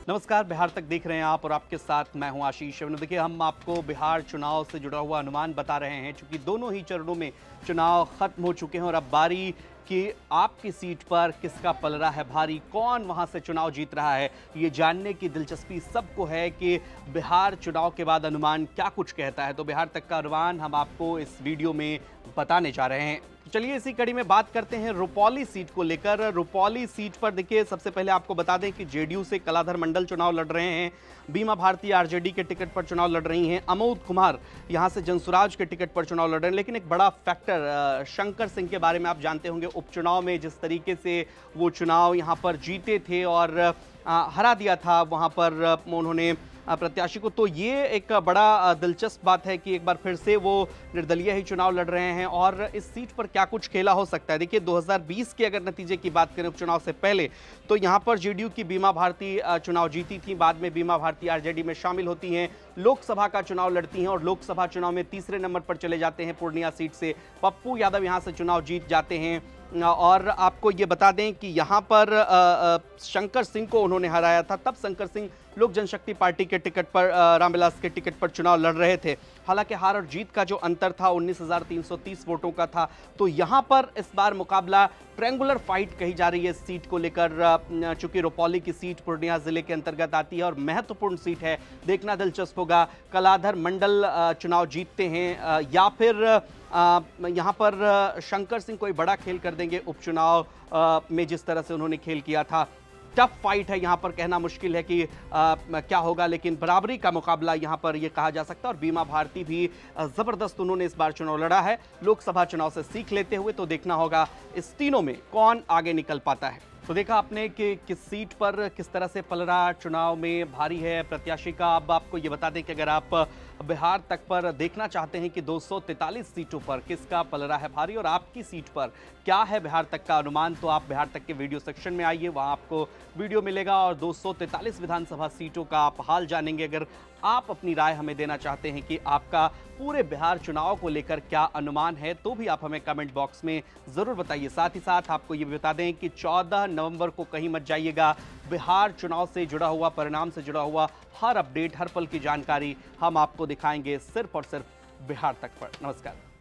नमस्कार, बिहार तक देख रहे हैं आप और आपके साथ मैं हूं आशीष। देखिए, हम आपको बिहार चुनाव से जुड़ा हुआ अनुमान बता रहे हैं, क्योंकि दोनों ही चरणों में चुनाव खत्म हो चुके हैं और अब बारी कि आपकी सीट पर किसका पलड़ा है भारी, कौन वहां से चुनाव जीत रहा है, ये जानने की दिलचस्पी सबको है कि बिहार चुनाव के बाद अनुमान क्या कुछ कहता है। तो बिहार तक का अनुमान हम आपको इस वीडियो में बताने जा रहे हैं। चलिए इसी कड़ी में बात करते हैं रुपौली सीट को लेकर। रुपौली सीट पर देखिए, सबसे पहले आपको बता दें कि जेडीयू से कलाधर मंडल चुनाव लड़ रहे हैं, बीमा भारती आरजेडी के टिकट पर चुनाव लड़ रही हैं, अमोद कुमार यहां से जनसुराज के टिकट पर चुनाव लड़ रहे हैं। लेकिन एक बड़ा फैक्टर शंकर सिंह के बारे में आप जानते होंगे, उपचुनाव में जिस तरीके से वो चुनाव यहां पर जीते थे और हरा दिया था वहां पर उन्होंने प्रत्याशी को। तो ये एक बड़ा दिलचस्प बात है कि एक बार फिर से वो निर्दलीय ही चुनाव लड़ रहे हैं और इस सीट पर क्या कुछ खेला हो सकता है। देखिए, 2020 के अगर नतीजे की बात करें उपचुनाव से पहले, तो यहाँ पर जेडीयू की बीमा भारती चुनाव जीती थी, बाद में बीमा भारती आरजेडी में शामिल होती हैं, लोकसभा का चुनाव लड़ती हैं और लोकसभा चुनाव में तीसरे नंबर पर चले जाते हैं पूर्णिया सीट से। पप्पू यादव यहाँ से चुनाव जीत जाते हैं और आपको ये बता दें कि यहाँ पर शंकर सिंह को उन्होंने हराया था। तब शंकर सिंह लोक जनशक्ति पार्टी के टिकट पर, रामविलास के टिकट पर चुनाव लड़ रहे थे। हालांकि हार और जीत का जो अंतर था 19,330 वोटों का था। तो यहाँ पर इस बार मुकाबला ट्रायंगुलर फाइट कही जा रही है इस सीट को लेकर। चूंकि रुपौली की सीट पूर्णिया जिले के अंतर्गत आती है और महत्वपूर्ण सीट है, देखना दिलचस्प होगा कलाधर मंडल चुनाव जीतते हैं या फिर यहाँ पर शंकर सिंह कोई बड़ा खेल कर देंगे उपचुनाव में, जिस तरह से उन्होंने खेल किया था। टफ फाइट है, यहाँ पर कहना मुश्किल है कि क्या होगा, लेकिन बराबरी का मुकाबला यहाँ पर ये कहा जा सकता है। और बीमा भारती भी जबरदस्त उन्होंने इस बार चुनाव लड़ा है लोकसभा चुनाव से सीख लेते हुए। तो देखना होगा इस तीनों में कौन आगे निकल पाता है। तो देखा आपने कि किस सीट पर किस तरह से पलड़ा चुनाव में भारी है प्रत्याशी का। अब आपको ये बता दें कि अगर आप बिहार तक पर देखना चाहते हैं कि 243 सीटों पर किसका पलड़ा है भारी और आपकी सीट पर क्या है बिहार तक का अनुमान, तो आप बिहार तक के वीडियो सेक्शन में आइए, वहां आपको वीडियो मिलेगा और 243 विधानसभा सीटों का आप हाल जानेंगे। अगर आप अपनी राय हमें देना चाहते हैं कि आपका पूरे बिहार चुनाव को लेकर क्या अनुमान है, तो भी आप हमें कमेंट बॉक्स में जरूर बताइए। साथ ही साथ आपको ये भी बता दें कि 14 नवंबर को कहीं मत जाइएगा। बिहार चुनाव से जुड़ा हुआ, परिणाम से जुड़ा हुआ हर अपडेट, हर पल की जानकारी हम आपको दिखाएंगे सिर्फ और सिर्फ बिहार तक पर। नमस्कार।